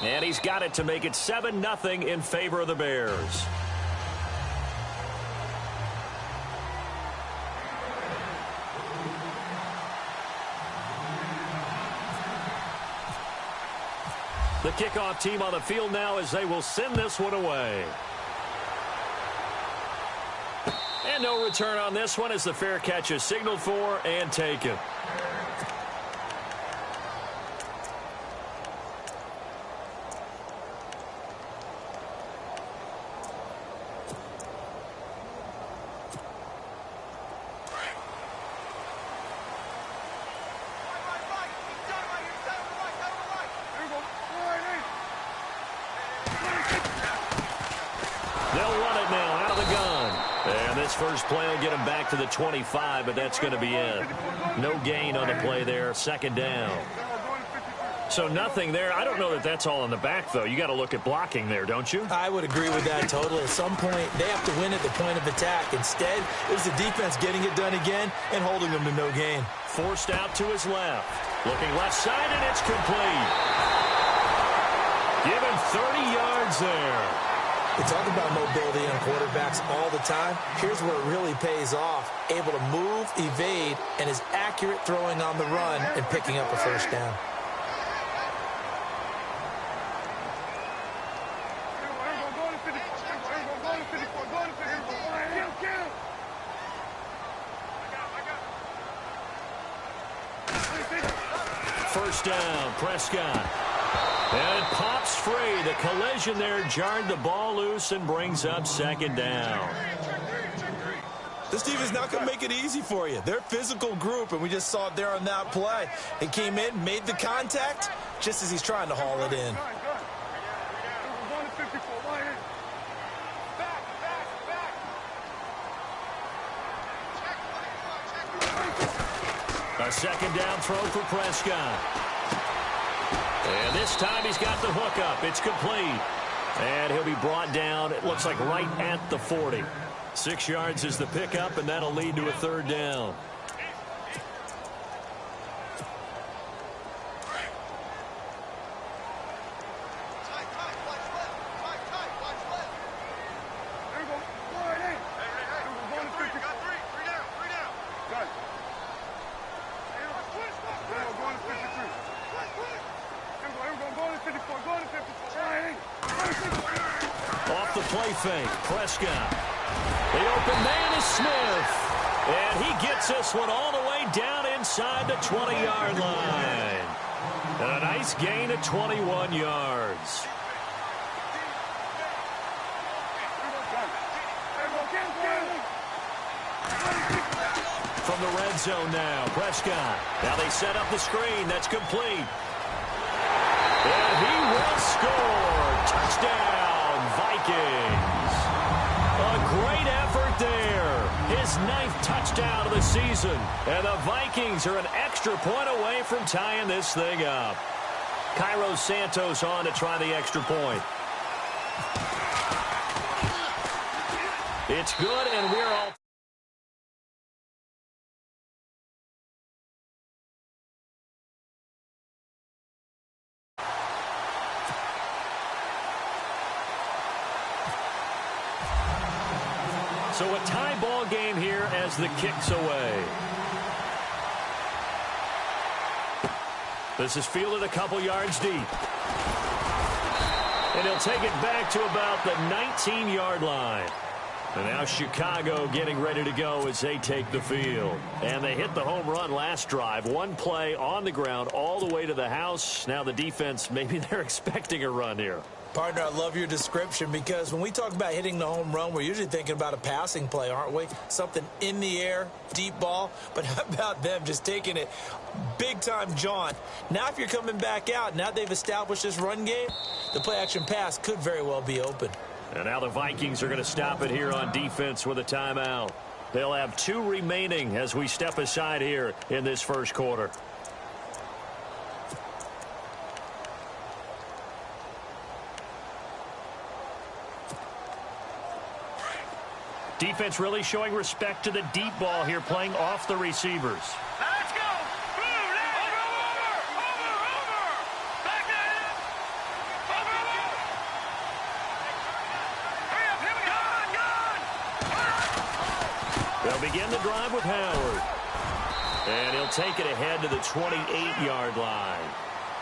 And he's got it to make it 7-0 in favor of the Bears. The kickoff team on the field now as they will send this one away. And no return on this one as the fair catch is signaled for and taken. First play will get him back to the 25, but that's going to be it. No gain on the play there, second down. So nothing there. I don't know that that's all in the back, though. You got to look at blocking there, don't you? I would agree with that totally. At some point, they have to win at the point of attack. Instead, it was the defense getting it done again and holding them to no gain. Forced out to his left. Looking left side, and it's complete. Given 30 yards there. We talk about mobility on quarterbacks all the time. Here's where it really pays off. Able to move, evade, and is accurate throwing on the run and picking up a first down. First down, Prescott. And it pops free. The collision there jarred the ball loose and brings up second down. This team is not going to make it easy for you. They're a physical group, and we just saw it there on that play. He came in, made the contact, just as he's trying to haul it in. A second down throw for Prescott. And this time he's got the hook up. It's complete. And he'll be brought down, it looks like right at the 40. 6 yards is the pickup, and that'll lead to a third down. Off the play fake, Prescott. The open man is Smith. And he gets this one all the way down inside the 20-yard line. And a nice gain of 21 yards. From the red zone now, Prescott. Now they set up the screen. That's complete. And he will score. Touchdown, Vikings. A great effort there. His 9th touchdown of the season. And the Vikings are an extra point away from tying this thing up. Cairo Santos on to try the extra point. It's good, and we're all... So a tie ball game here as the kick's away. This is fielded a couple yards deep. And he'll take it back to about the 19-yard line. And now Chicago getting ready to go as they take the field. And they hit the home run last drive. One play on the ground all the way to the house. Now the defense, maybe they're expecting a run here. Partner, I love your description because when we talk about hitting the home run, we're usually thinking about a passing play, aren't we? Something in the air, deep ball. But how about them just taking it big-time jaunt? Now if you're coming back out, now they've established this run game, the play-action pass could very well be open. And now the Vikings are going to stop it here on defense with a timeout. They'll have 2 remaining as we step aside here in this first quarter. Defense really showing respect to the deep ball here, playing off the receivers. Let's go! Over! Back begin the drive with Howard. And he'll take it ahead to the 28-yard line.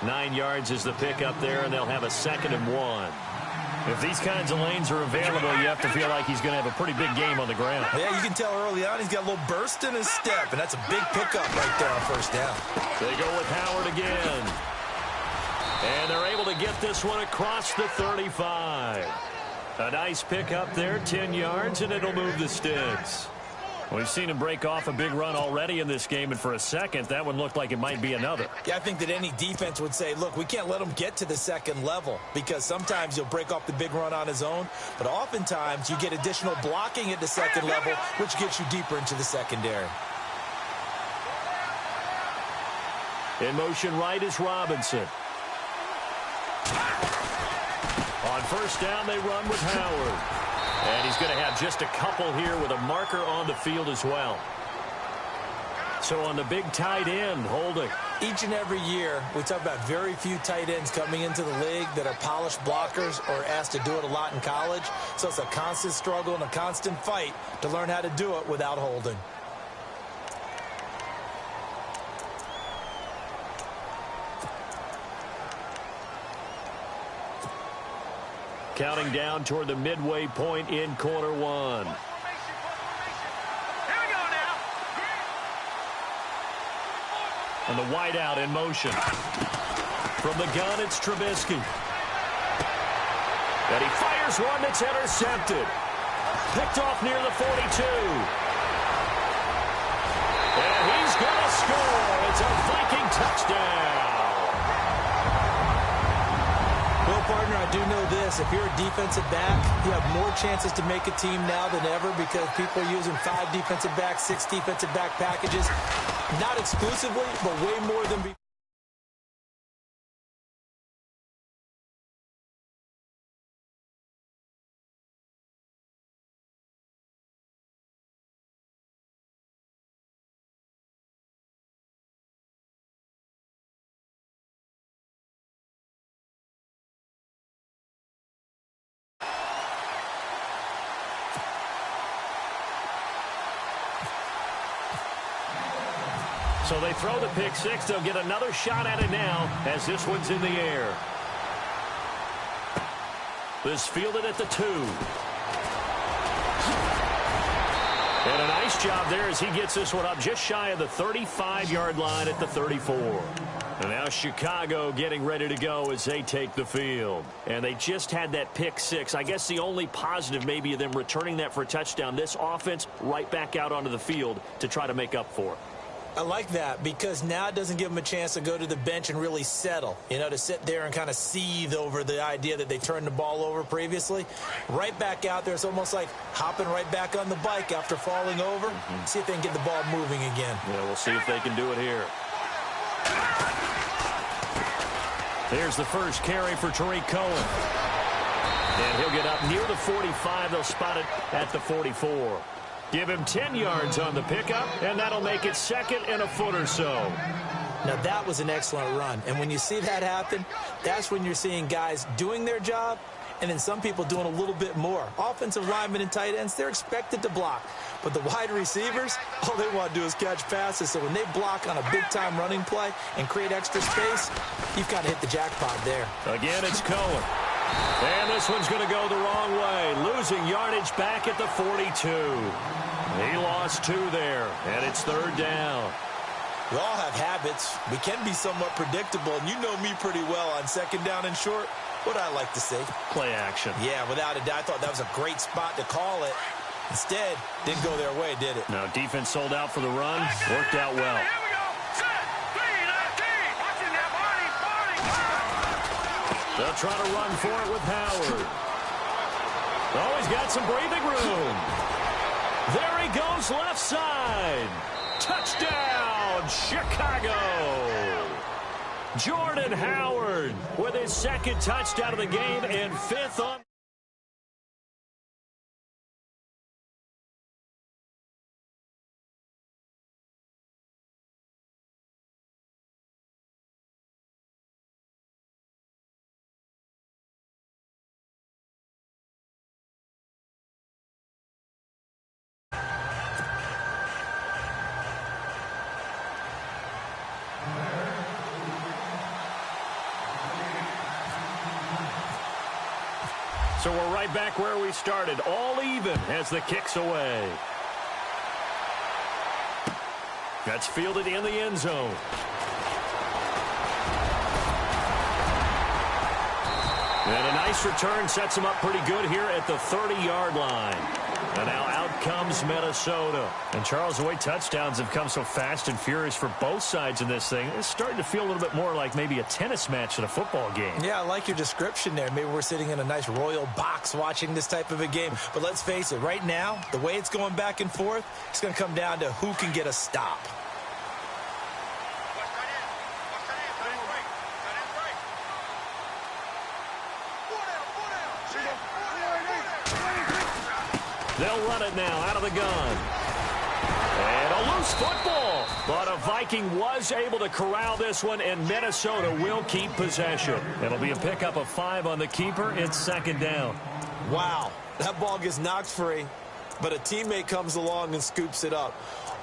9 yards is the pickup there, and they'll have a 2nd and 1. If these kinds of lanes are available, you have to feel like he's going to have a pretty big game on the ground. Yeah, you can tell early on he's got a little burst in his step, and that's a big pickup right there on first down. They go with Howard again. And they're able to get this one across the 35. A nice pickup there, 10 yards, and it'll move the sticks. We've seen him break off a big run already in this game, and for a second, that one looked like it might be another. Yeah, I think that any defense would say, look, we can't let him get to the second level because sometimes he'll break off the big run on his own, but oftentimes you get additional blocking at the second level, which gets you deeper into the secondary. In motion right is Robinson. On first down, they run with Howard. And he's going to have just a couple here with a marker on the field as well. So on the big tight end, holding. Each and every year, we talk about very few tight ends coming into the league that are polished blockers or asked to do it a lot in college. So it's a constant struggle and a constant fight to learn how to do it without holding. Counting down toward the midway point in quarter one. Here we go now. And the wideout in motion. From the gun, it's Trubisky. And he fires one that's intercepted. Picked off near the 42. And he's going to score. It's a Viking touchdown. Well, partner, I do know this. If you're a defensive back, you have more chances to make a team now than ever because people are using 5 defensive backs, 6 defensive back packages. Not exclusively, but way more than before. So they throw the pick six. They'll get another shot at it now as this one's in the air. This fielded at the 2. And a nice job there as he gets this one up just shy of the 35-yard line at the 34. And now Chicago getting ready to go as they take the field. And they just had that pick six. I guess the only positive maybe of them returning that for a touchdown. This offense right back out onto the field to try to make up for it. I like that because now it doesn't give them a chance to go to the bench and really settle, to sit there and kind of seethe over the idea that they turned the ball over previously. Right back out there, it's almost like hopping right back on the bike after falling over. See if they can get the ball moving again. Yeah, we'll see if they can do it here. There's the first carry for Tariq Cohen. And he'll get up near the 45. They'll spot it at the 44. Give him 10 yards on the pickup, and that'll make it 2nd and a foot or so. Now, that was an excellent run. And when you see that happen, that's when you're seeing guys doing their job and then some people doing a little bit more. Offensive linemen and tight ends, they're expected to block. But the wide receivers, all they want to do is catch passes. So when they block on a big-time running play and create extra space, you've kind of hit the jackpot there. Again, it's Cohen. And this one's going to go the wrong way. Losing yardage back at the 42. He lost 2 there, and it's 3rd down. We all have habits. We can be somewhat predictable, and you know me pretty well on 2nd down and short. What I like to see. Play action. Yeah, without a doubt. I thought that was a great spot to call it. Instead, didn't go their way, did it? No, defense sold out for the run. Worked out well. Here we go. Set. 3-19. Watching that body. They'll try to run for it with Howard. Oh, he's got some breathing room. There he goes left side. Touchdown, Chicago. Jordan Howard with his 2nd touchdown of the game and 5th on. So we're right back where we started, all even as the kick's away. That's fielded in the end zone. And a nice return sets him up pretty good here at the 30-yard line. And now out comes Minnesota. And Charles, the way touchdowns have come so fast and furious for both sides in this thing, it's starting to feel a little bit more like maybe a tennis match in a football game. Yeah, I like your description there. Maybe we're sitting in a nice royal box watching this type of a game. But let's face it, right now, the way it's going back and forth, it's going to come down to who can get a stop. They'll run it now out of the gun. And a loose football. But a Viking was able to corral this one, and Minnesota will keep possession. It'll be a pickup of 5 on the keeper. It's second down. Wow, that ball gets knocked free, but a teammate comes along and scoops it up.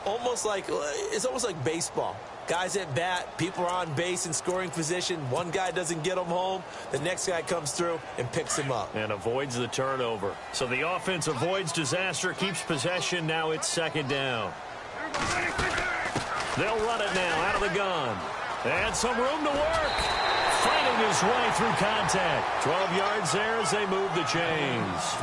It's almost like baseball. Guys at bat, people are on base in scoring position. One guy doesn't get him home. The next guy comes through and picks him up. And avoids the turnover. So the offense avoids disaster, keeps possession. Now it's second down. They'll run it now out of the gun. And some room to work. Fighting his way through contact. 12 yards there as they move the chains.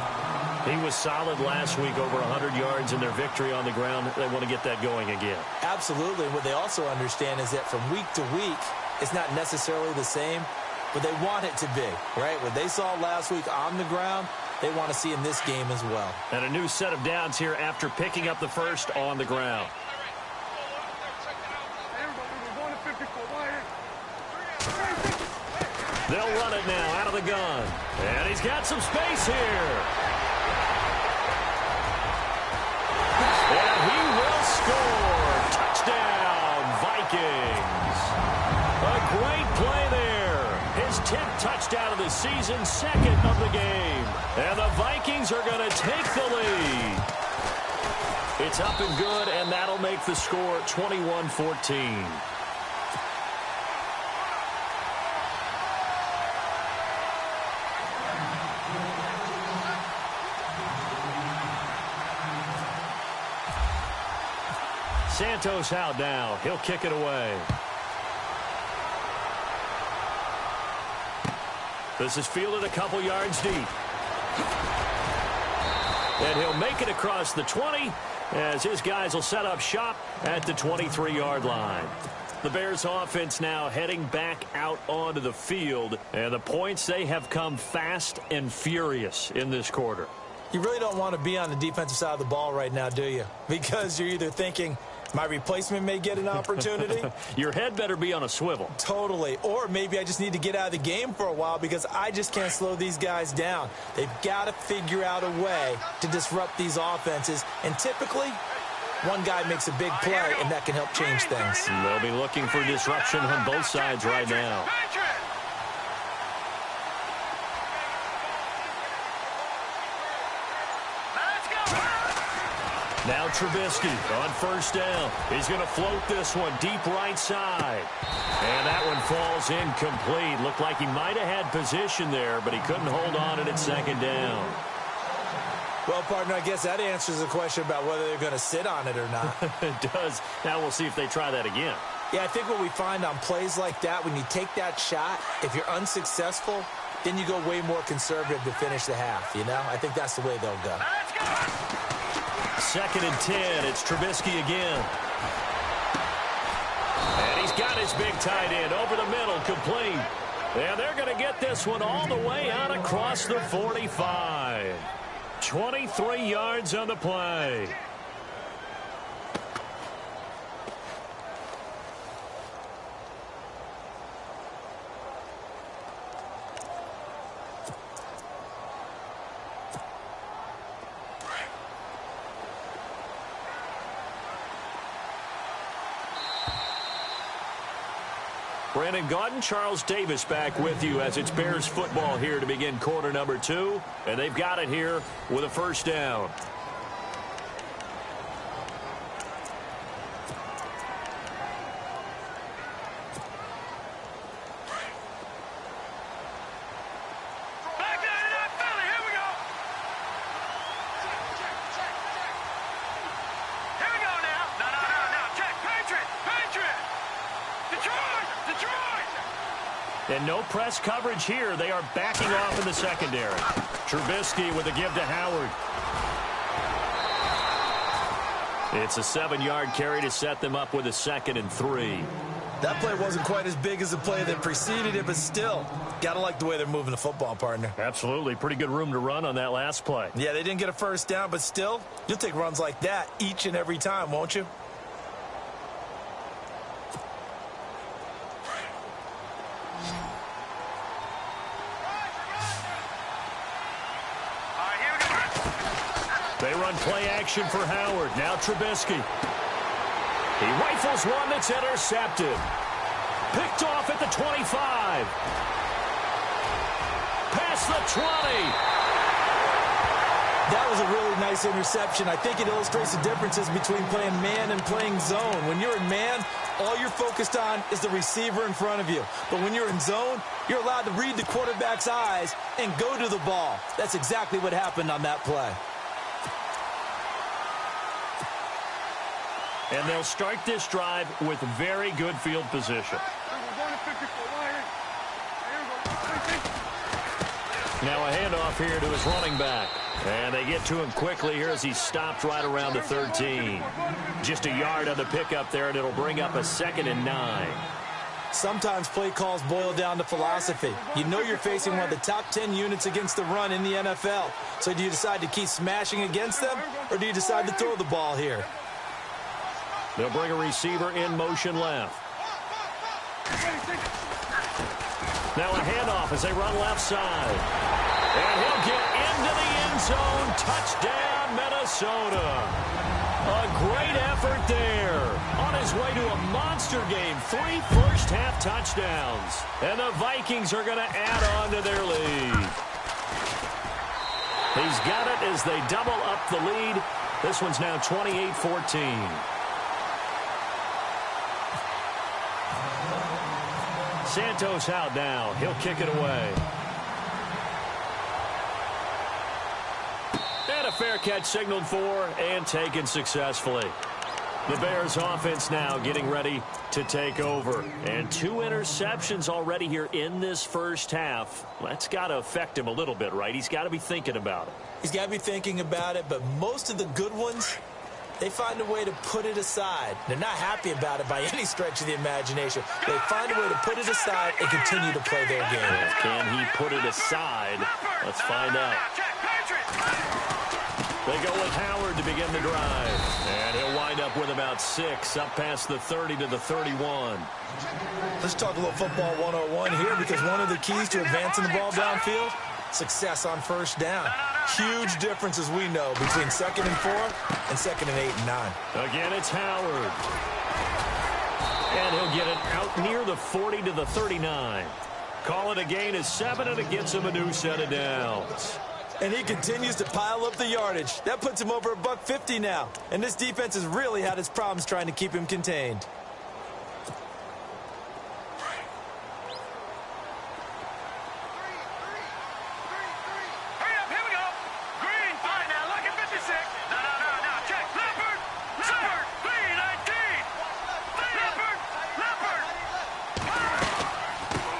He was solid last week, over 100 yards in their victory on the ground. They want to get that going again. Absolutely. What they also understand is that from week to week, it's not necessarily the same, but they want it to be, right? What they saw last week on the ground, they want to see in this game as well. And a new set of downs here after picking up the first on the ground. They'll run it now out of the gun. And he's got some space here. And he will score. Touchdown, Vikings. A great play there. His 10th touchdown of the season, second of the game. And the Vikings are going to take the lead. It's up and good, and that'll make the score 21-14. Santos out now. He'll kick it away. This is fielded a couple yards deep. And he'll make it across the 20 as his guys will set up shop at the 23-yard line. The Bears offense now heading back out onto the field. And the points, they have come fast and furious in this quarter. You really don't want to be on the defensive side of the ball right now, do you? Because you're either thinking, my replacement may get an opportunity. Your head better be on a swivel. Totally. Or maybe I just need to get out of the game for a while because I just can't slow these guys down. They've got to figure out a way to disrupt these offenses. And typically, one guy makes a big play, and that can help change things. They'll be looking for disruption on both sides right now. Now Trubisky on first down. He's going to float this one deep right side. And that one falls incomplete. Looked like he might have had position there, but he couldn't hold on at second down. Well, partner, I guess that answers the question about whether they're going to sit on it or not. It does. Now we'll see if they try that again. Yeah, I think what we find on plays like that, when you take that shot, if you're unsuccessful, then you go way more conservative to finish the half, you know? I think that's the way they'll go. Second and 10. It's Trubisky again. And he's got his big tight end over the middle, complete. And they're going to get this one all the way out across the 45. 23 yards on the play. Brandon Gaudin, Charles Davis back with you as it's Bears football here to begin quarter number 2. And they've got it here with a first down. And no press coverage here. They are backing off in the secondary. Trubisky with a give to Howard. It's a 7-yard carry to set them up with a 2nd and 3. That play wasn't quite as big as the play that preceded it, but still, got to like the way they're moving the football, partner. Absolutely. Pretty good room to run on that last play. Yeah, they didn't get a first down, but still, you'll take runs like that each and every time, won't you? They run play action for Howard. Now Trubisky. He rifles one that's intercepted. Picked off at the 25. Past the 20. That was a really nice interception. I think it illustrates the differences between playing man and playing zone. When you're in man, all you're focused on is the receiver in front of you. But when you're in zone, you're allowed to read the quarterback's eyes and go to the ball. That's exactly what happened on that play. And they'll start this drive with very good field position. Now a handoff here to his running back. And they get to him quickly here as he's stopped right around the 13. Just a yard on the pickup there, and it'll bring up a 2nd and 9. Sometimes play calls boil down to philosophy. You know you're facing one of the top 10 units against the run in the NFL. So do you decide to keep smashing against them, or do you decide to throw the ball here? They'll bring a receiver in motion left. Now a handoff as they run left side. And he'll get into the end zone. Touchdown, Minnesota. A great effort there. On his way to a monster game. 3 first-half touchdowns. And the Vikings are going to add on to their lead. He's got it as they double up the lead. This one's now 28-14. Santos out now. He'll kick it away. And a fair catch signaled for and taken successfully. The Bears offense now getting ready to take over. And 2 interceptions already here in this first half. That's got to affect him a little bit, right? He's got to be thinking about it. He's got to be thinking about it, but most of the good ones, they find a way to put it aside. They're not happy about it by any stretch of the imagination. They find a way to put it aside and continue to play their game. Can he put it aside? Let's find out. They go with Howard to begin the drive. And he'll wind up with about 6 up past the 30 to the 31. Let's talk a little football 101 here, because one of the keys to advancing the ball downfield, success on first down. Huge difference, as we know, between 2nd and 4 and 2nd and 8 and 9. Again, it's Howard. And he'll get it out near the 40 to the 39. Call it a gain of 7, and it gets him a new set of downs. And he continues to pile up the yardage. That puts him over $150 now. And this defense has really had its problems trying to keep him contained.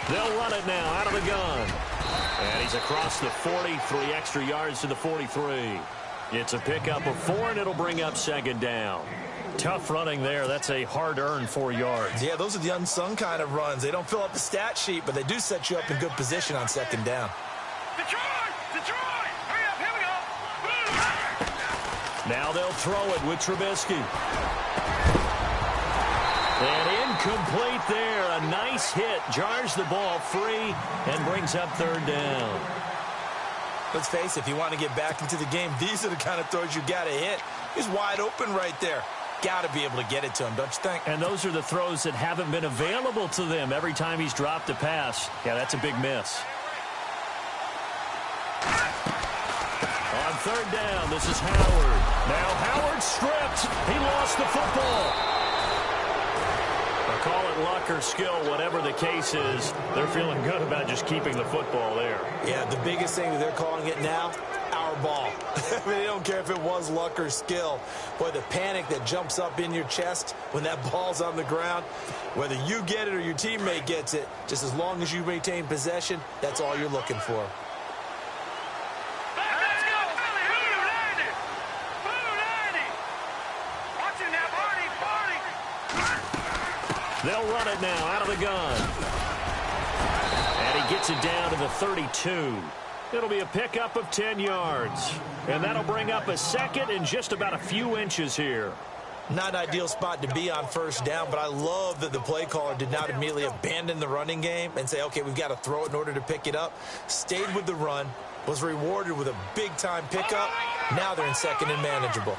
They'll run it now out of the gun. And he's across the 40, 3 extra yards to the 43. It's a pickup of 4, and it'll bring up 2nd down. Tough running there. That's a hard-earned 4 yards. Yeah, those are the unsung kind of runs. They don't fill up the stat sheet, but they do set you up in good position on 2nd down. Detroit! Detroit! Hurry up, here we go! Now they'll throw it with Trubisky. And incomplete there. A nice hit. Jars the ball free and brings up 3rd down. Let's face it, if you want to get back into the game, these are the kind of throws you got to hit. He's wide open right there. Got to be able to get it to him, don't you think? And those are the throws that haven't been available to them every time he's dropped a pass. Yeah, that's a big miss. On 3rd down, this is Howard. Now Howard stripped. He lost the football. Call it luck or skill, whatever the case is, they're feeling good about just keeping the football there. Yeah, the biggest thing that they're calling it now, our our ball. I mean, they don't care if it was luck or skill. Boy, the panic that jumps up in your chest when that ball's on the ground, whether you get it or your teammate gets it, just as long as you maintain possession, that's all you're looking for. They'll run it now out of the gun. And he gets it down to the 32. It'll be a pickup of 10 yards. And that'll bring up a second in just about a few inches here. Not an ideal spot to be on first down, but I love that the play caller did not immediately abandon the running game and say, okay, we've got to throw it in order to pick it up. Stayed with the run, was rewarded with a big-time pickup. Now they're in second and manageable.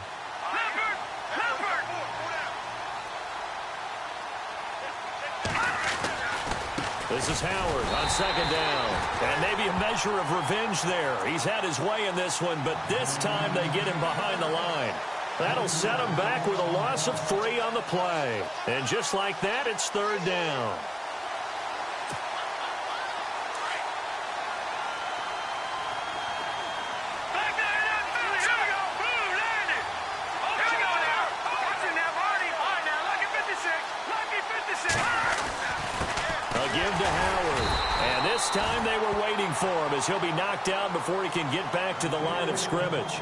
This is Howard on second down. And maybe a measure of revenge there. He's had his way in this one, but this time they get him behind the line. That'll set him back with a loss of 3 on the play. And just like that, it's third down. Give to Howard. And this time they were waiting for him as he'll be knocked down before he can get back to the line of scrimmage.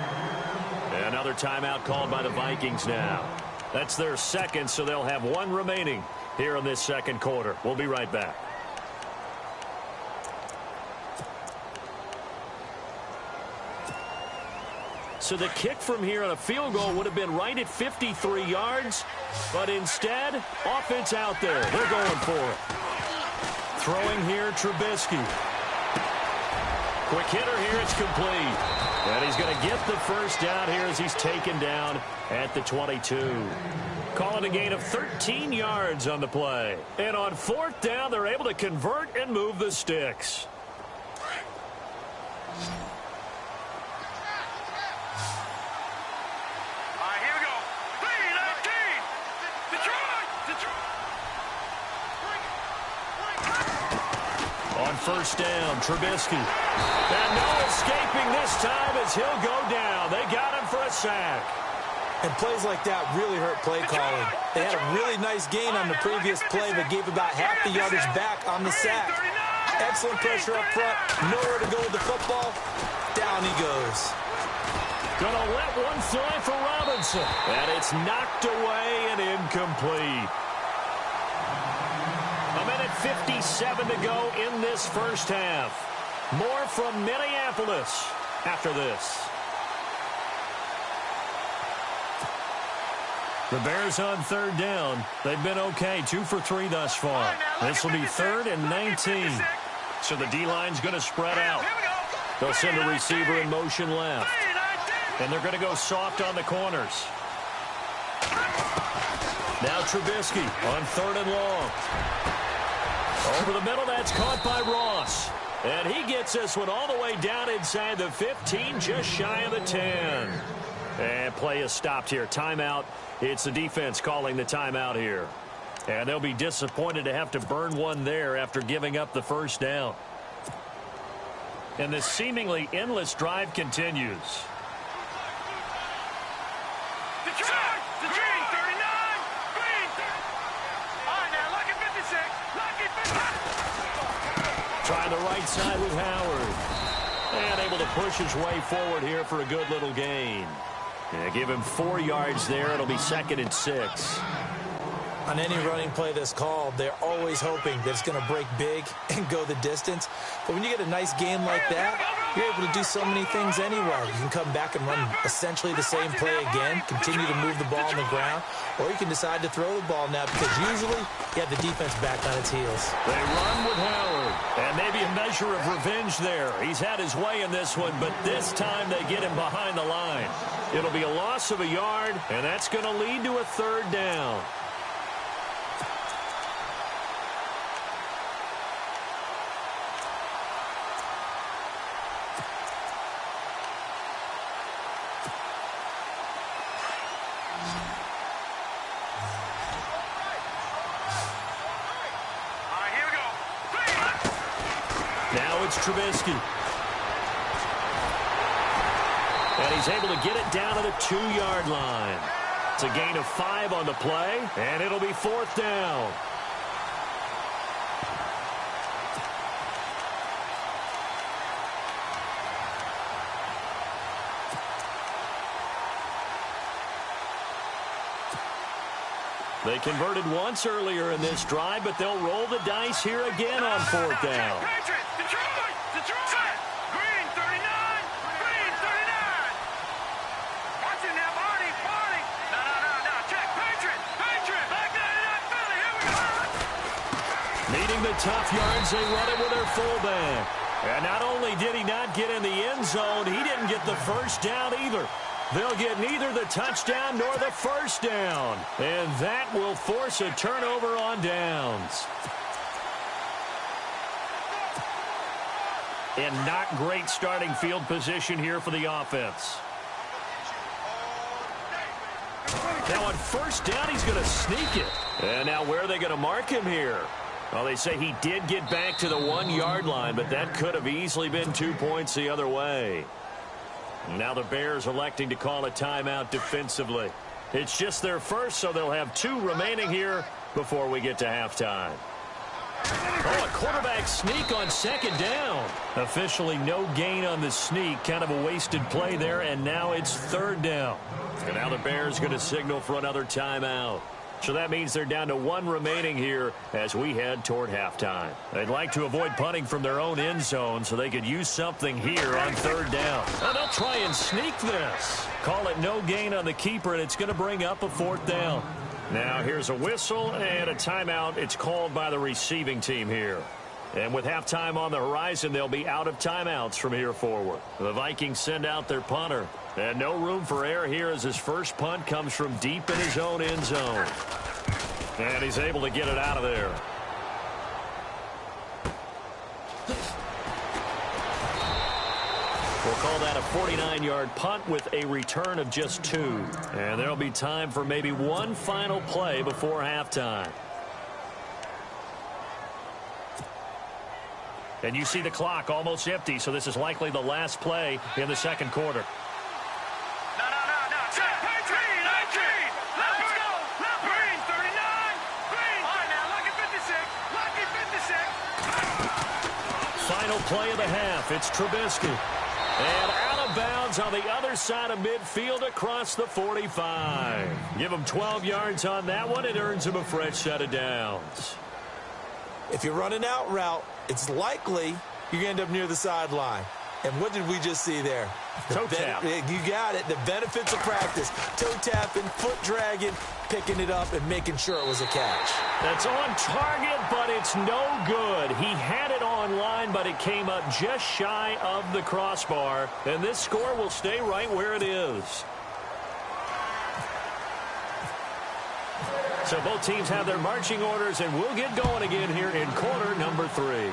Another timeout called by the Vikings now. That's their second, so they'll have 1 remaining here in this second quarter. We'll be right back. So the kick from here on a field goal would have been right at 53 yards, but instead, offense out there. They're going for it. Throwing here, Trubisky. Quick hitter here, it's complete. And he's going to get the first down here as he's taken down at the 22. Calling a gain of 13 yards on the play. And on fourth down, they're able to convert and move the sticks. First down, Trubisky. And no escaping this time as he'll go down. They got him for a sack. And plays like that really hurt play calling. They had a really nice gain on the previous play, but gave about half the yardage back on the sack. Excellent pressure up front. Nowhere to go with the football. Down he goes. Gonna let one fly for Robinson. And it's knocked away and incomplete. 1:57 to go in this first half. More from Minneapolis after this. The Bears on third down. They've been okay, 2 for 3 thus far. This will be 3rd and 19. So the D-line's going to spread out. They'll send a receiver in motion left. And they're going to go soft on the corners. Now Trubisky on 3rd and long. Over the middle, that's caught by Ross. And he gets this one all the way down inside the 15, just shy of the 10. And play is stopped here. Timeout. It's the defense calling the timeout here. And they'll be disappointed to have to burn one there after giving up the first down. And this seemingly endless drive continues. Trying the right side with Howard. And able to push his way forward here for a good little gain. Yeah, give him 4 yards there. It'll be 2nd and 6. On any running play that's called, they're always hoping that it's going to break big and go the distance. But when you get a nice game like that, you're able to do so many things anywhere. You can come back and run essentially the same play again, continue to move the ball on the ground, or you can decide to throw the ball now because usually you have the defense back on its heels. They run with Howard, and maybe a measure of revenge there. He's had his way in this one, but this time they get him behind the line. It'll be a loss of a yard, and that's going to lead to a 3rd down. Now it's Trubisky. And he's able to get it down to the 2-yard line. It's a gain of 5 on the play, and it'll be 4th down. They converted once earlier in this drive, but they'll roll the dice here again on 4th down. Detroit! Green 39! Green 39! Watch it now, Barney! No, check! Patriot! Back 99 Philly, here we go! Needing the tough yards, they run it with their fullback. And not only did he not get in the end zone, he didn't get the first down either. They'll get neither the touchdown nor the first down. And that will force a turnover on downs. And not great starting field position here for the offense. Now on first down, he's going to sneak it. And now where are they going to mark him here? Well, they say he did get back to the 1-yard line, but that could have easily been 2 points the other way. Now the Bears electing to call a timeout defensively. It's just their first, so they'll have 2 remaining here before we get to halftime. Oh, a quarterback sneak on 2nd down. Officially no gain on the sneak. Kind of a wasted play there, and now it's 3rd down. And now the Bears going to signal for another timeout. So that means they're down to 1 remaining here as we head toward halftime. They'd like to avoid punting from their own end zone so they could use something here on 3rd down. Oh, they'll try and sneak this. Call it no gain on the keeper, and it's going to bring up a 4th down. Now here's a whistle and a timeout. It's called by the receiving team here. And with halftime on the horizon, they'll be out of timeouts from here forward. The Vikings send out their punter. And no room for error here as his first punt comes from deep in his own end zone. And he's able to get it out of there. We'll call that a 49-yard punt with a return of just 2. And there'll be time for maybe one final play before halftime. And you see the clock almost empty, so this is likely the last play in the 2nd quarter. Final play of the half. It's Trubisky. And out of bounds on the other side of midfield across the 45. Give him 12 yards on that one. It earns him a fresh set of downs. If you're running out route, it's likely you're going to end up near the sideline. And what did we just see there? Toe tap. You got it. The benefits of practice. Toe tapping, foot dragging, picking it up, and making sure it was a catch. That's on target, but it's no good. He had it on line, but it came up just shy of the crossbar. And this score will stay right where it is. So both teams have their marching orders, and we'll get going again here in quarter number 3.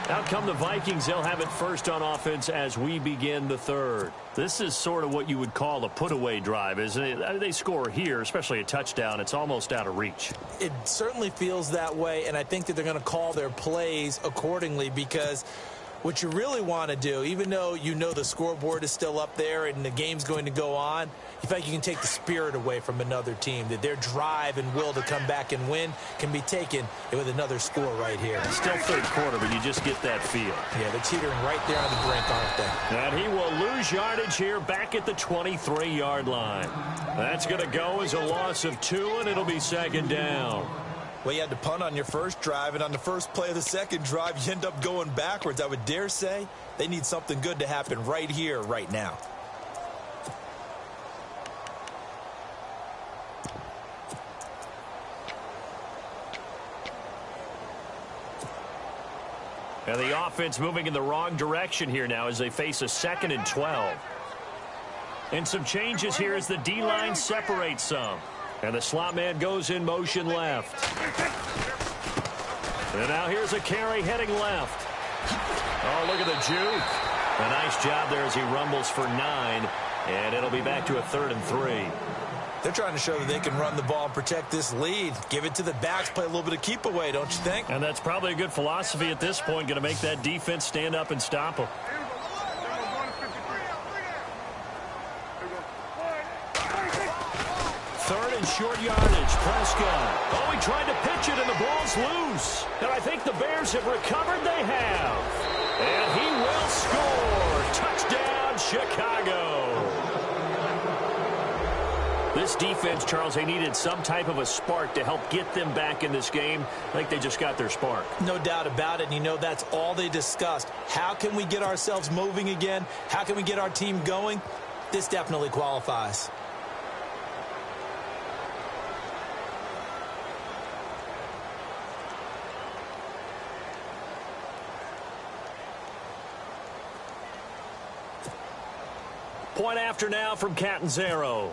Out come the Vikings. They'll have it first on offense as we begin the 3rd. This is sort of what you would call a put-away drive, isn't it? They score here, especially a touchdown. It's almost out of reach. It certainly feels that way, and I think that they're going to call their plays accordingly because what you really want to do, even though you know the scoreboard is still up there and the game's going to go on, you feel like you can take the spirit away from another team, that their drive and will to come back and win can be taken with another score right here. Still 3rd quarter, but you just get that feel. Yeah, they're teetering right there on the brink, aren't they? And he will lose yardage here back at the 23-yard line. That's going to go as a loss of 2, and it'll be 2nd down. Well, you had to punt on your first drive, and on the first play of the 2nd drive, you end up going backwards. I would dare say they need something good to happen right here, right now. And the offense moving in the wrong direction here now as they face a 2nd and 12. And some changes here as the D-line separates some. And the slot man goes in motion left. And now here's a carry heading left. Oh, look at the juke. A nice job there as he rumbles for 9. And it'll be back to a 3rd and 3. They're trying to show that they can run the ball and protect this lead. Give it to the backs, play a little bit of keep away, don't you think? And that's probably a good philosophy at this point, going to make that defense stand up and stop them. Third and short yardage. Prescott. Oh, he tried to pitch it, and the ball's loose. And I think the Bears have recovered. They have. And he will score. Touchdown, Chicago. This defense, Charles, they needed some type of a spark to help get them back in this game. I think they just got their spark. No doubt about it. And you know, that's all they discussed. How can we get ourselves moving again? How can we get our team going? This definitely qualifies. Point after now from Catanzaro.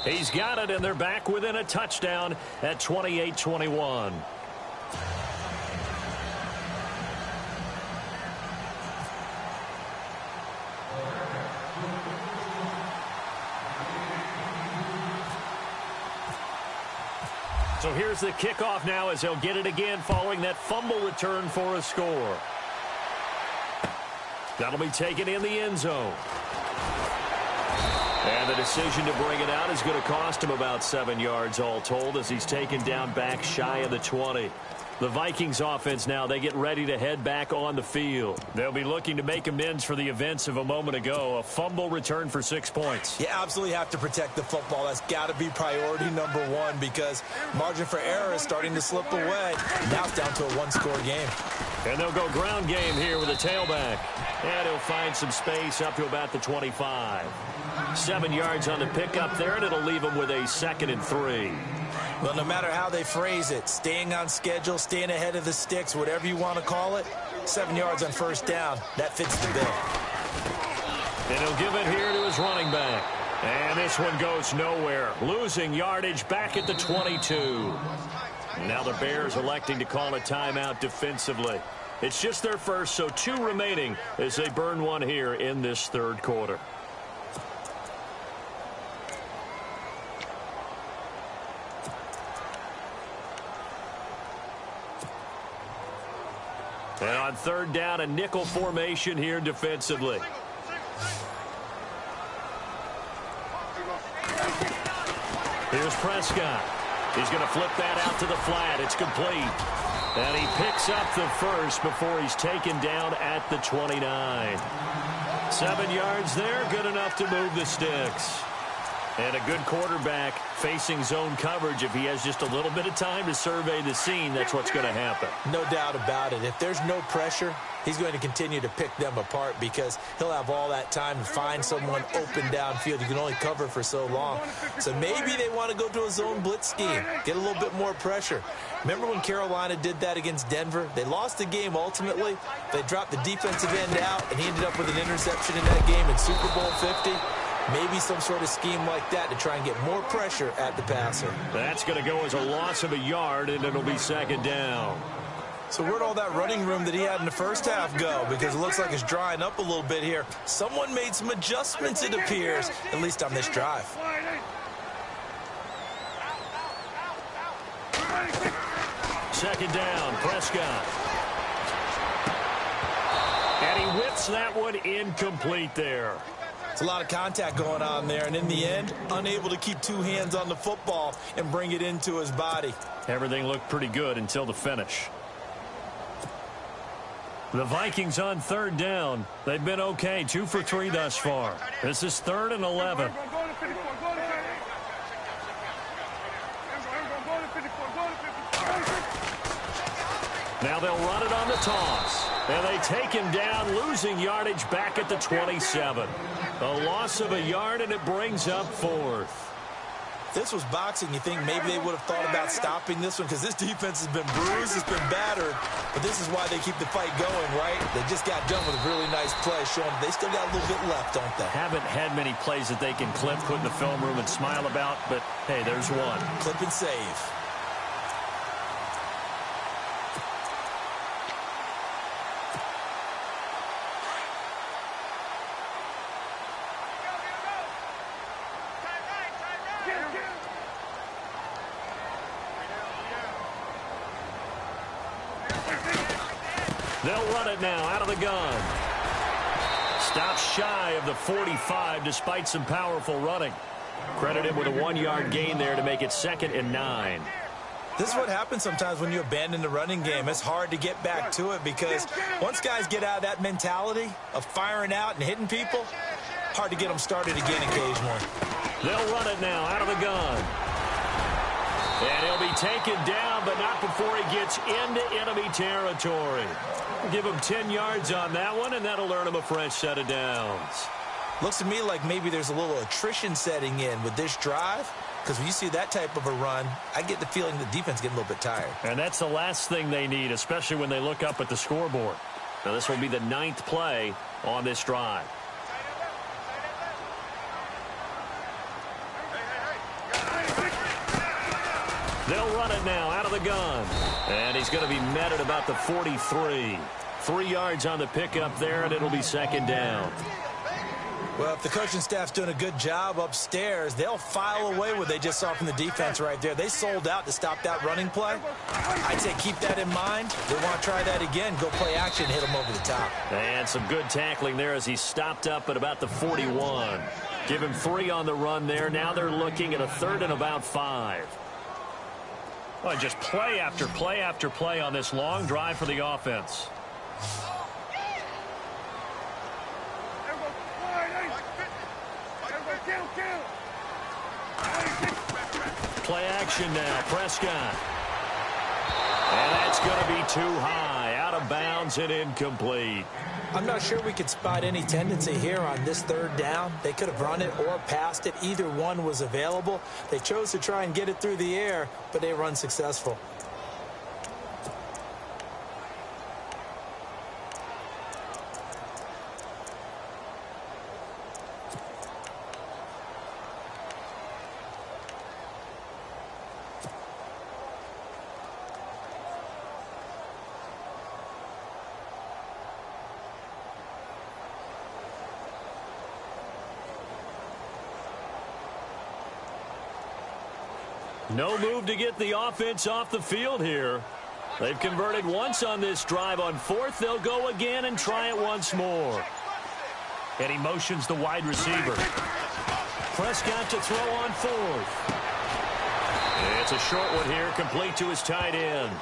He's got it, and they're back within a touchdown at 28-21. So here's the kickoff now as they'll get it again following that fumble return for a score. That'll be taken in the end zone. And the decision to bring it out is going to cost him about 7 yards all told as he's taken down back shy of the 20. The Vikings offense now, they get ready to head back on the field. They'll be looking to make amends for the events of a moment ago. A fumble return for 6 points. You absolutely have to protect the football. That's got to be priority number one because margin for error is starting to slip away. Now it's down to a one-score game. And they'll go ground game here with a tailback. And he'll find some space up to about the 25. 7 yards on the pickup there, and it'll leave him with a 2nd and 3. Well, no matter how they phrase it, staying on schedule, staying ahead of the sticks, whatever you want to call it, 7 yards on first down, that fits the bill. And he'll give it here to his running back. And this one goes nowhere. Losing yardage back at the 22. Now the Bears electing to call a timeout defensively. It's just their first, so 2 remaining as they burn one here in this third quarter. And on third down, a nickel formation here defensively. Here's Prescott. He's going to flip that out to the flat. It's complete. And he picks up the first before he's taken down at the 29. 7 yards there, good enough to move the sticks. And a good quarterback facing zone coverage. If he has just a little bit of time to survey the scene, that's what's going to happen. No doubt about it. If there's no pressure, he's going to continue to pick them apart because he'll have all that time to find someone open downfield. You can only cover for so long. So maybe they want to go to a zone blitz scheme, get a little bit more pressure. Remember when Carolina did that against Denver? They lost the game ultimately. They dropped the defensive end out, and he ended up with an interception in that game in Super Bowl 50. Maybe some sort of scheme like that to try and get more pressure at the passer. That's going to go as a loss of a yard, and it'll be second down. So where'd all that running room that he had in the first half go? Because it looks like it's drying up a little bit here. Someone made some adjustments, it appears, at least on this drive. Second down, Prescott. And he whips that one incomplete there. It's a lot of contact going on there, and in the end, unable to keep 2 hands on the football and bring it into his body. Everything looked pretty good until the finish. The Vikings on third down. They've been okay, 2 for 3 thus far. This is 3rd and 11. Now they'll run it on the toss. And they take him down, losing yardage back at the 27. A loss of a yard, and it brings up 4th. If this was boxing, you think maybe they would have thought about stopping this one because this defense has been bruised, it's been battered. But this is why they keep the fight going, right? They just got done with a really nice play, showing they still got a little bit left, don't they? Haven't had many plays that they can clip, put in the film room, and smile about, but, hey, there's one. Clip and save. They'll run it now out of the gun. Stops shy of the 45 despite some powerful running. Credit him with a 1-yard gain there to make it 2nd and 9. This is what happens sometimes when you abandon the running game. It's hard to get back to it because once guys get out of that mentality of firing out and hitting people, hard to get them started again occasionally. They'll run it now out of the gun. And he'll be taken down, but not before he gets into enemy territory. Give him 10 yards on that one, and that'll earn him a fresh set of downs. Looks to me like maybe there's a little attrition setting in with this drive. Because when you see that type of a run, I get the feeling the defense getting a little bit tired. And that's the last thing they need, especially when they look up at the scoreboard. Now, this will be the 9th play on this drive. They'll run it now out of the gun. And he's going to be met at about the 43. 3 yards on the pickup there, and it'll be 2nd down. Well, if the coaching staff's doing a good job upstairs, they'll file away what they just saw from the defense right there. They sold out to stop that running play. I'd say keep that in mind. They want to try that again, go play action, hit them over the top. And some good tackling there as he stopped up at about the 41. Give him 3 on the run there. Now they're looking at a 3rd and about 5. Well, just play after play after play on this long drive for the offense. Play action now, Prescott. And that's going to be too high, out of bounds and incomplete. I'm not sure we could spot any tendency here on this 3rd down. They could have run it or passed it. Either one was available. They chose to try and get it through the air, but they run successful. No move to get the offense off the field here. They've converted once on this drive. On 4th, they'll go again and try it once more. And he motions the wide receiver. Prescott to throw on 4th. It's a short one here, complete to his tight end.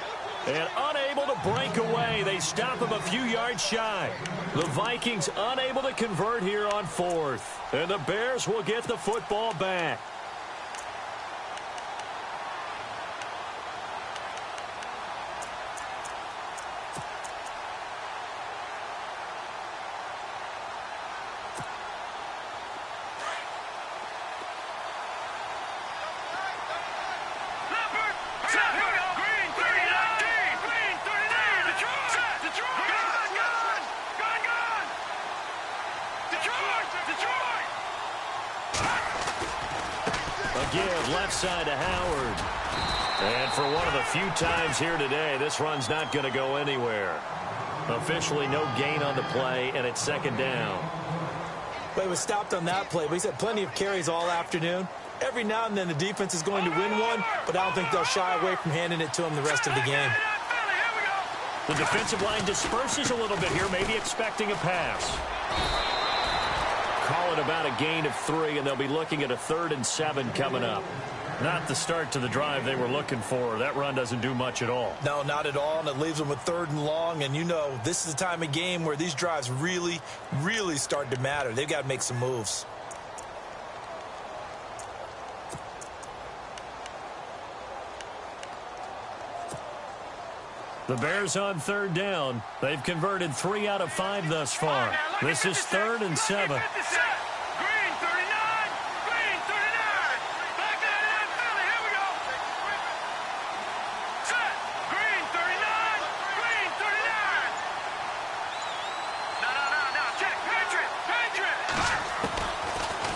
And unable to break away. They stop him a few yards shy. The Vikings unable to convert here on 4th. And the Bears will get the football back. Give left side to Howard. And for one of the few times here today, this run's not going to go anywhere. Officially no gain on the play, and it's 2nd down. But it was stopped on that play. But he's had plenty of carries all afternoon. Every now and then the defense is going to win one, but I don't think they'll shy away from handing it to him the rest of the game. The defensive line disperses a little bit here, maybe expecting a pass. Call it about a gain of 3, and they'll be looking at a 3rd and 7 coming up. Not the start to the drive they were looking for. That run doesn't do much at all. No, not at all, and it leaves them with 3rd and long. And, you know, this is the time of game where these drives really, really start to matter. They've got to make some moves. The Bears on 3rd down. They've converted 3 out of 5 thus far. This is 3rd and 7. Green 39, green 39. Back that in, Philly, here we go. Set, green 39, green 39. No, check, Patriot.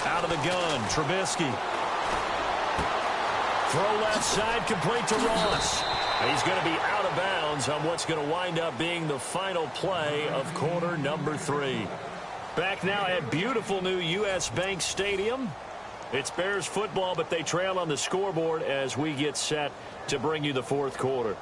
Out of the gun, Trubisky. Throw left side, complete to Ross. He's going to be out of bounds on what's going to wind up being the final play of quarter number 3. Back now at beautiful new U.S. Bank Stadium. It's Bears football, but they trail on the scoreboard as we get set to bring you the 4th quarter.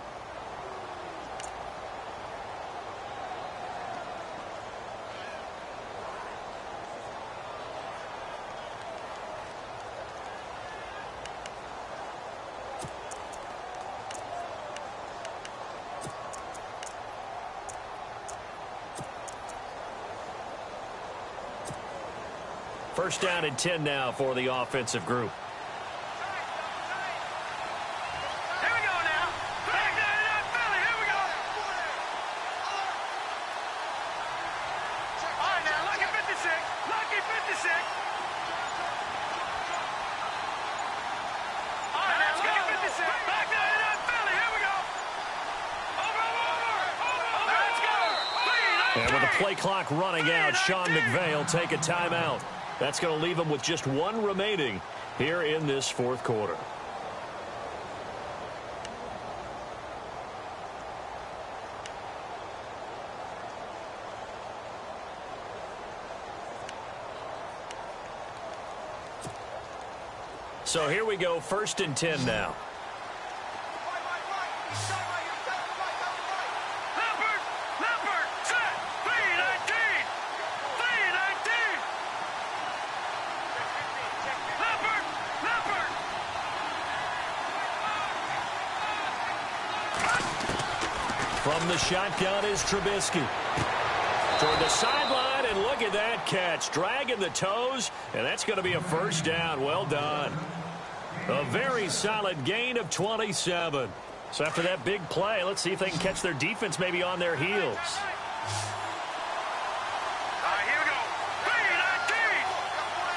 First down and 10 now for the offensive group. Here we go now. Back down in that Philly. Here we go. All right, now, lucky 56. Lucky 56. All right, now, lucky 56. Back down in that Philly. Here we go. Over. Let's go. And with the play clock running out, Sean McVay will take a timeout. That's going to leave him with just one remaining here in this fourth quarter. So here we go, first and 10 now. Leopard, set, 319. 319. Leopard. From the shotgun is Trubisky. Toward the sideline, and look at that catch. Dragging the toes, and that's going to be a first down. Well done. A very solid gain of 27. So after that big play, let's see if they can catch their defense maybe on their heels. All right, here we go. 319.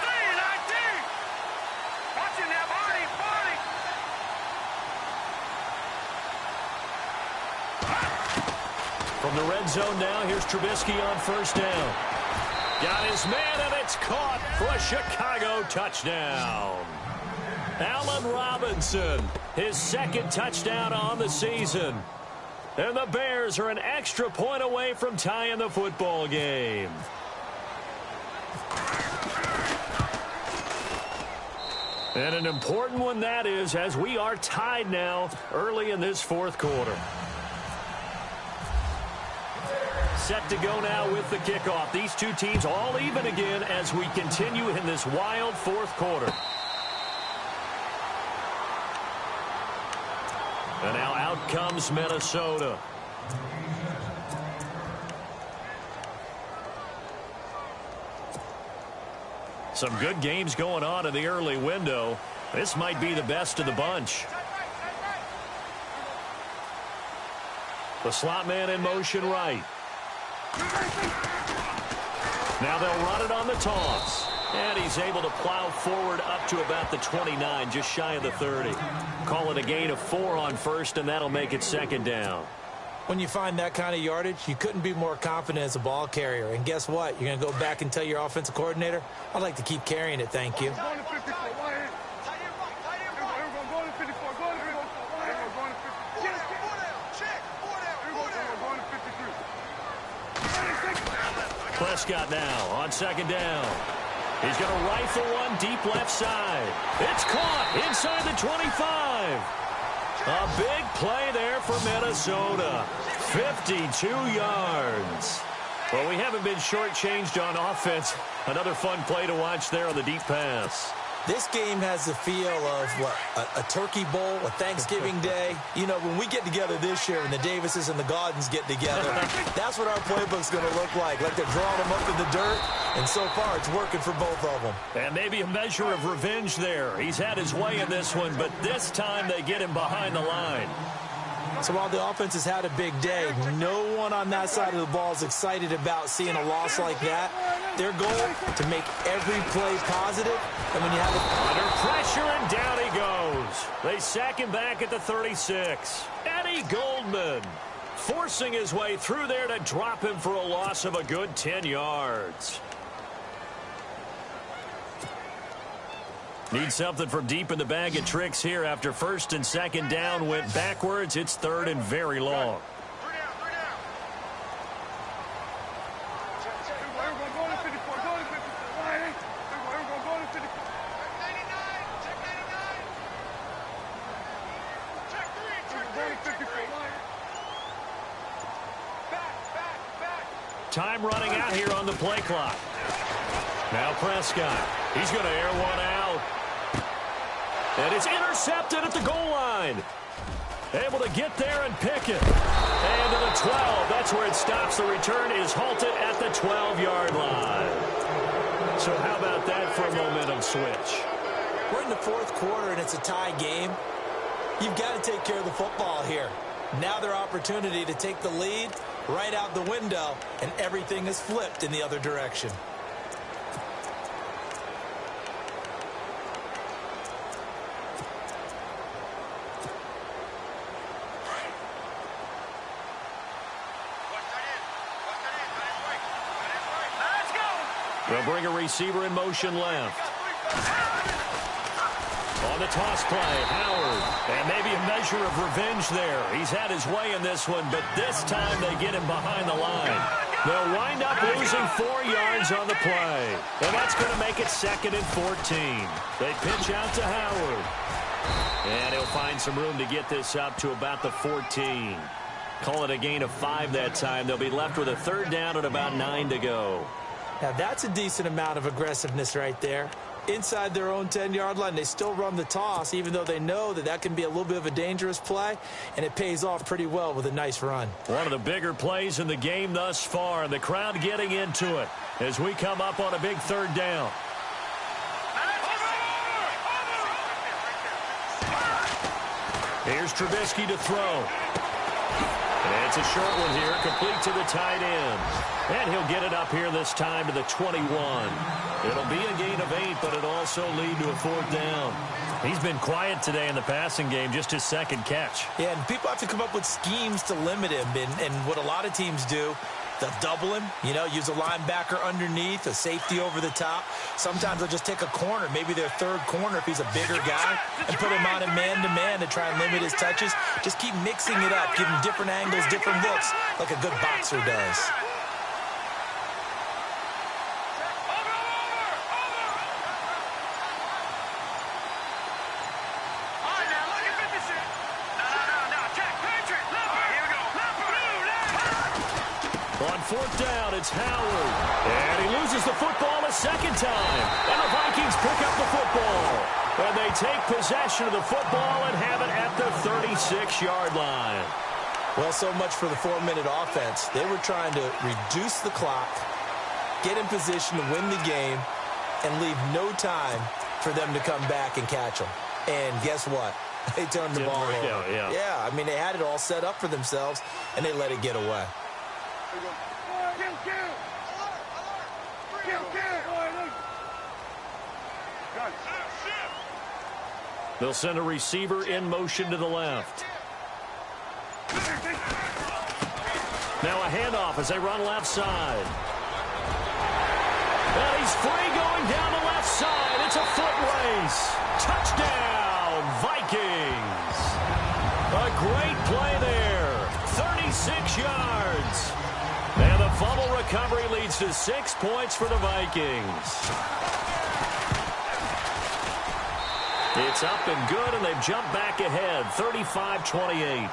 319. Watch it now, Barney. From the red zone now, here's Trubisky on first down. Got his man, and it's caught for a Chicago touchdown. Allen Robinson, his second touchdown on the season. And the Bears are an extra point away from tying the football game. And an important one that is, as we are tied now early in this fourth quarter. Set to go now with the kickoff. These two teams all even again as we continue in this wild fourth quarter. And now out comes Minnesota. Some good games going on in the early window. This might be the best of the bunch. The slot man in motion right. Now they'll run it on the toss. And he's able to plow forward up to about the 29, just shy of the 30. Call it a gain of 4 on first, and that'll make it second down. When you find that kind of yardage, you couldn't be more confident as a ball carrier. And guess what? You're going to go back and tell your offensive coordinator, I'd like to keep carrying it, thank you. Prescott now on second down. He's going to rifle one deep left side. It's caught inside the 25. A big play there for Minnesota. 52 yards. Well, we haven't been shortchanged on offense. Another fun play to watch there on the deep pass. This game has the feel of, what, a turkey bowl, a Thanksgiving day. You know, when we get together this year, when the Davises and the Gaudens get together, that's what our playbook's going to look like they're drawing them up in the dirt, and so far it's working for both of them. And maybe a measure of revenge there. He's had his way in this one, but this time they get him behind the line. So while the offense has had a big day, no one on that side of the ball is excited about seeing a loss like that. Their goal, to make every play positive. And when you have under pressure, and down he goes. They sack him back at the 36. Eddie Goldman forcing his way through there to drop him for a loss of a good 10 yards. Need something from deep in the bag of tricks here after first and second down went backwards. It's third and very long. Time running out here on the play clock. Now Prescott. He's going to air one out. And it's intercepted at the goal line. Able to get there and pick it. And to the 12. That's where it stops. The return is halted at the 12-yard line. So how about that for a momentum switch? We're in the fourth quarter, and it's a tie game. You've got to take care of the football here. Now their opportunity to take the lead right out the window, and everything is flipped in the other direction. They'll bring a receiver in motion left. On the toss play, Howard. And maybe a measure of revenge there. He's had his way in this one, but this time they get him behind the line. They'll wind up losing 4 yards on the play. And that's going to make it 2nd and 14. They pitch out to Howard. And he'll find some room to get this up to about the 14. Call it a gain of 5 that time. They'll be left with a 3rd down and about 9 to go. Now, that's a decent amount of aggressiveness right there. Inside their own 10-yard line, they still run the toss, even though they know that that can be a little bit of a dangerous play, and it pays off pretty well with a nice run. One of the bigger plays in the game thus far, and the crowd getting into it as we come up on a big 3rd down. Here's Trubisky to throw. And it's a short one here, complete to the tight end. And he'll get it up here this time to the 21. It'll be a gain of 8, but it'll also lead to a 4th down. He's been quiet today in the passing game, just his 2nd catch. Yeah, and people have to come up with schemes to limit him. And what a lot of teams do, they'll double him, use a linebacker underneath, a safety over the top. Sometimes they'll just take a corner, maybe their 3rd corner if he's a bigger guy, and put him on a man-to-man to try and limit his touches. Just keep mixing it up, give him different angles, different looks, like a good boxer does. On 4th down, it's Howard. And he loses the football a 2nd time. And the Vikings pick up the football. And they take possession of the football and have it at the 36-yard line. Well, so much for the 4-minute offense. They were trying to reduce the clock, get in position to win the game, and leave no time for them to come back and catch them. And guess what? They turned the ball over. Yeah, I mean, they had it all set up for themselves, and they let it get away. They'll send a receiver in motion to the left. Now a handoff as they run left side. And he's free going down the left side. It's a foot race. Touchdown, Vikings. A great play there. 36 yards. And the fumble recovery leads to 6 points for the Vikings. It's up and good, and they've jumped back ahead, 35-28.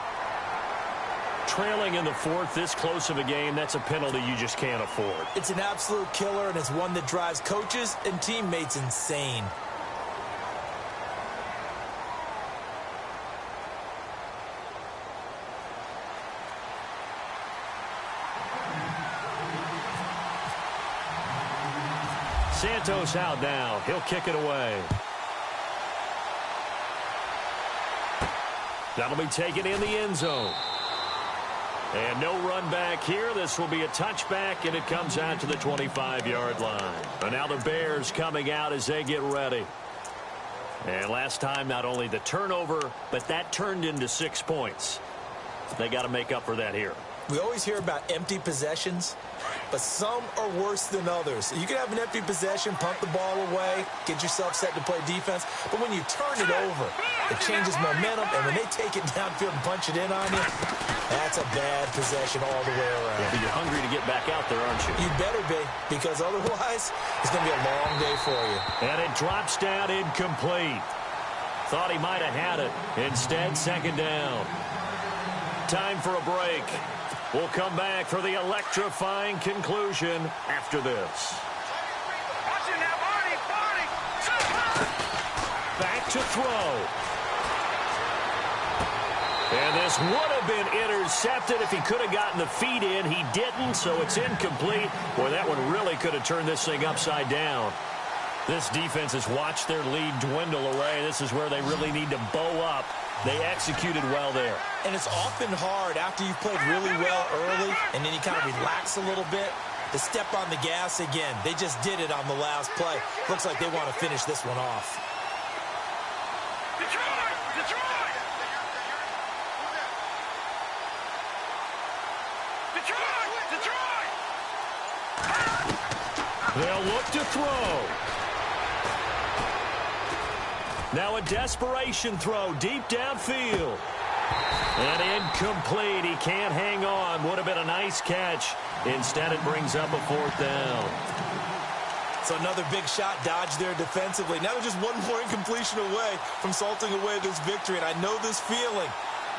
Trailing in the 4th, this close of a game, that's a penalty you just can't afford. It's an absolute killer, and it's one that drives coaches and teammates insane. Santos out now. He'll kick it away. That'll be taken in the end zone. And no run back here. This will be a touchback, and it comes out to the 25-yard line. And now the Bears coming out as they get ready. And last time, not only the turnover, but that turned into 6 points. They got to make up for that here. We always hear about empty possessions, but some are worse than others. You can have an empty possession, punt the ball away, get yourself set to play defense, but when you turn it over, it changes momentum, and when they take it downfield and punch it in on you, that's a bad possession all the way around. Yeah, but you're hungry to get back out there, aren't you? You better be, because otherwise, it's going to be a long day for you. And it drops down incomplete. Thought he might have had it. Instead, 2nd down. Time for a break. We'll come back for the electrifying conclusion after this. Back to throw. And this would have been intercepted if he could have gotten the feet in. He didn't, so it's incomplete. Boy, that one really could have turned this thing upside down. This defense has watched their lead dwindle away. This is where they really need to bow up. They executed well there. And it's often hard after you've played really well early and then you kind of relax a little bit to step on the gas again. They just did it on the last play. Looks like they want to finish this one off. Detroit! Detroit! Detroit! Detroit! They'll look to throw. Now a desperation throw deep downfield. And incomplete. He can't hang on. Would have been a nice catch. Instead, it brings up a 4th down. So another big shot dodged there defensively. Now they're just one more incompletion away from salting away this victory. And I know this feeling.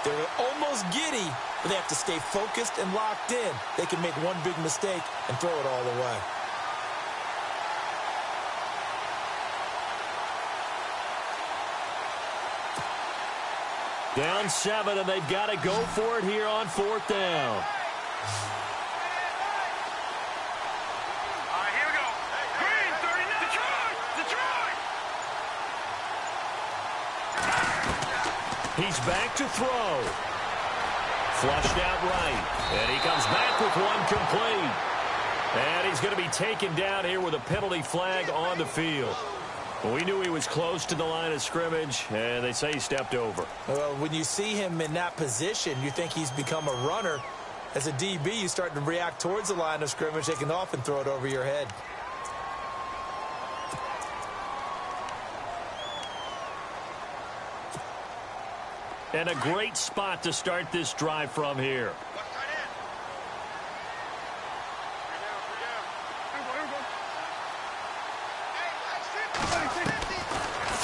They're almost giddy, but they have to stay focused and locked in. They can make one big mistake and throw it all the way. Down 7, and they've got to go for it here on 4th down. All right, here we go. Green, 39. Detroit! Detroit! He's back to throw. Flushed out right. And he comes back with one complete. And he's going to be taken down here with a penalty flag on the field. We knew he was close to the line of scrimmage, and they say he stepped over. Well, when you see him in that position, you think he's become a runner. As a DB, you start to react towards the line of scrimmage. They can often throw it over your head. And a great spot to start this drive from here.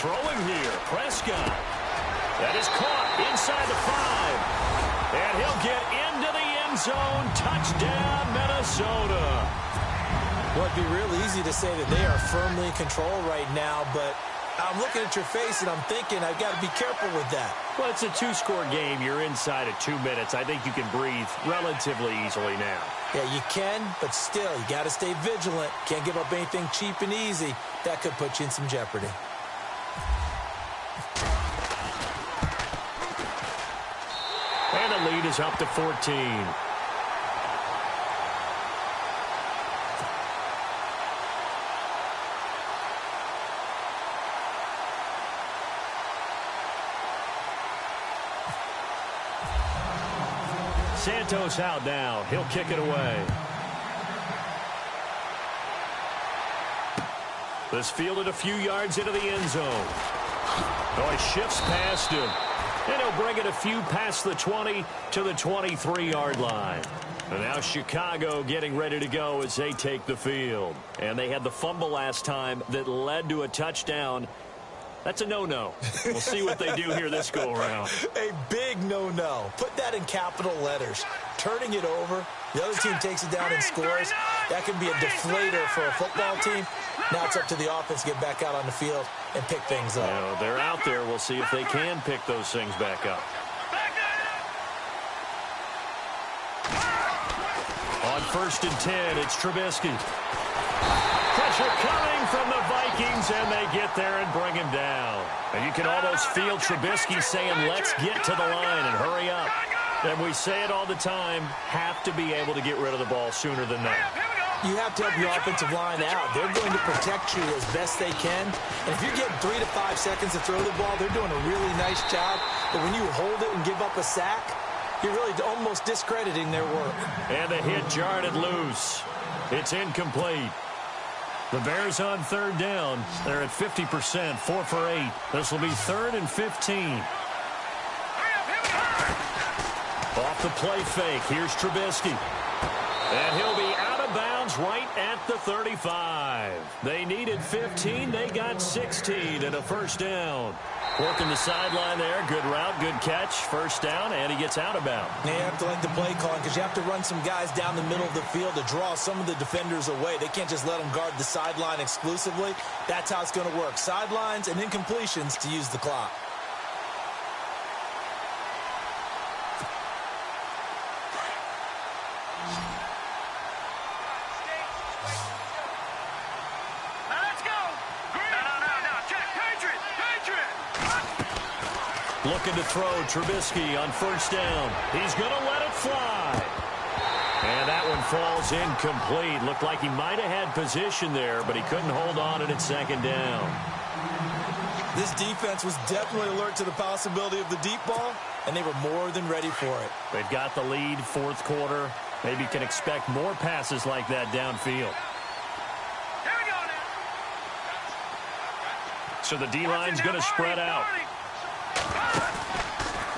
Throwing here, Prescott. That is caught inside the 5. And he'll get into the end zone. Touchdown, Minnesota. Well, it'd be real easy to say that they are firmly in control right now, but I'm looking at your face and I'm thinking I've got to be careful with that. Well, it's a 2-score game. You're inside of 2 minutes. I think you can breathe relatively easily now. Yeah, you can, but still, you got to stay vigilant. Can't give up anything cheap and easy. That could put you in some jeopardy. And the lead is up to 14. Santos out now. He'll kick it away. This fielded a few yards into the end zone. Oh, he shifts past him. And he'll bring it a few past the 20 to the 23-yard line. And now Chicago getting ready to go as they take the field. And they had the fumble last time that led to a touchdown. That's a no-no. We'll see what they do here this go-around. A big no-no. Put that in capital letters. Turning it over, the other team takes it down and scores. That can be a deflator for a football team. Now it's up to the offense to get back out on the field and pick things up. Well, they're out there. We'll see if they can pick those things back up. On 1st and 10, it's Trubisky. Pressure coming from the Vikings, and they get there and bring him down. And you can almost feel Trubisky saying, let's get to the line and hurry up. And we say it all the time, have to be able to get rid of the ball sooner than that. You have to help your offensive line out. They're going to protect you as best they can. And if you're getting 3 to 5 seconds to throw the ball, they're doing a really nice job. But when you hold it and give up a sack, you're really almost discrediting their work. And the hit jarred it loose. It's incomplete. The Bears on 3rd down. They're at 50%, 4 for 8. This will be 3rd and 15. Off the play fake. Here's Trubisky. And he'll be out of bounds right at the 35. They needed 15. They got 16 and a 1st down. Working the sideline there. Good route, good catch. 1st down, and he gets out of bounds. You have to like the play calling because you have to run some guys down the middle of the field to draw some of the defenders away. They can't just let them guard the sideline exclusively. That's how it's going to work. Sidelines and incompletions to use the clock. Looking to throw Trubisky on first down. He's going to let it fly. And that one falls incomplete. Looked like he might have had position there, but he couldn't hold on and it's second down. This defense was definitely alert to the possibility of the deep ball, and they were more than ready for it. They've got the lead, fourth quarter. Maybe can expect more passes like that downfield. Here we go now. So the D-line's going to spread out.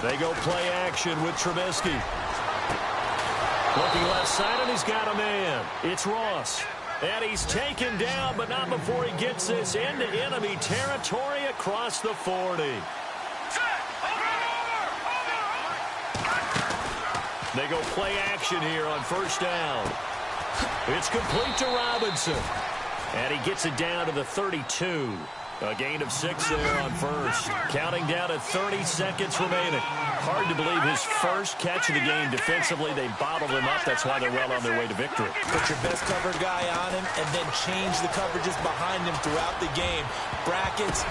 They go play action with Trubisky. Looking left side, and he's got a man. It's Ross. And he's taken down, but not before he gets this into enemy territory across the 40. They go play action here on first down. It's complete to Robinson. And he gets it down to the 32. A gain of 6 there on first. Counting down to 30 seconds remaining. Hard to believe his first catch of the game defensively. They bottled him up. That's why they're well on their way to victory. Put your best cover guy on him and then change the coverages behind him throughout the game. Brackets.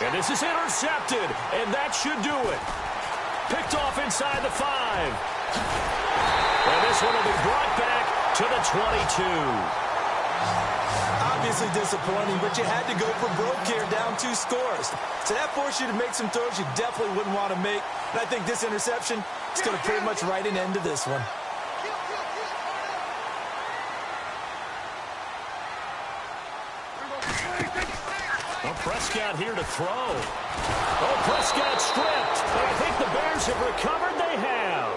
And this is intercepted. And that should do it. Picked off inside the 5. And this one will be brought back to the 22. Obviously disappointing, but you had to go for broke here, down 2 scores. So that forced you to make some throws you definitely wouldn't want to make. And I think this interception is going to pretty much write an end to this one. Well, Prescott here to throw. Oh, Prescott stripped. And I think the Bears have recovered. They have.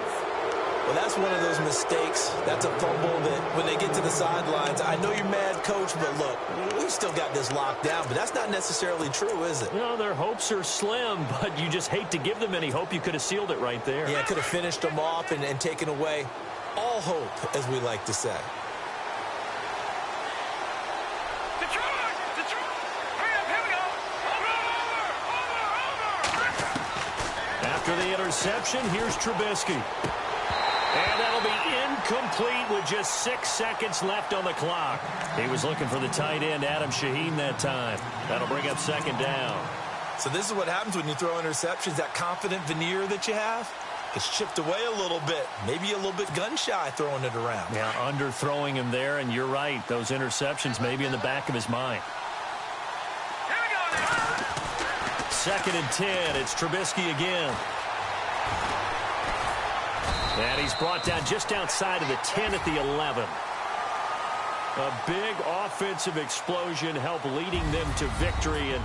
Well, that's one of those mistakes. That's a fumble that when they get to the sidelines, I know you're mad, Coach, but look, we've still got this locked down, but that's not necessarily true, is it? No, their hopes are slim, but you just hate to give them any hope. You could have sealed it right there. Yeah, could have finished them off and taken away all hope, as we like to say. After the interception, here's Trubisky. And that'll be incomplete with just 6 seconds left on the clock. He was looking for the tight end, Adam Shaheen, that time. That'll bring up second down. So this is what happens when you throw interceptions. That confident veneer that you have gets chipped away a little bit. Maybe a little bit gun-shy throwing it around. Yeah, underthrowing him there, and you're right. Those interceptions may be in the back of his mind. Second and 10. It's Trubisky again. And he's brought down just outside of the 10 at the 11. A big offensive explosion helped leading them to victory. And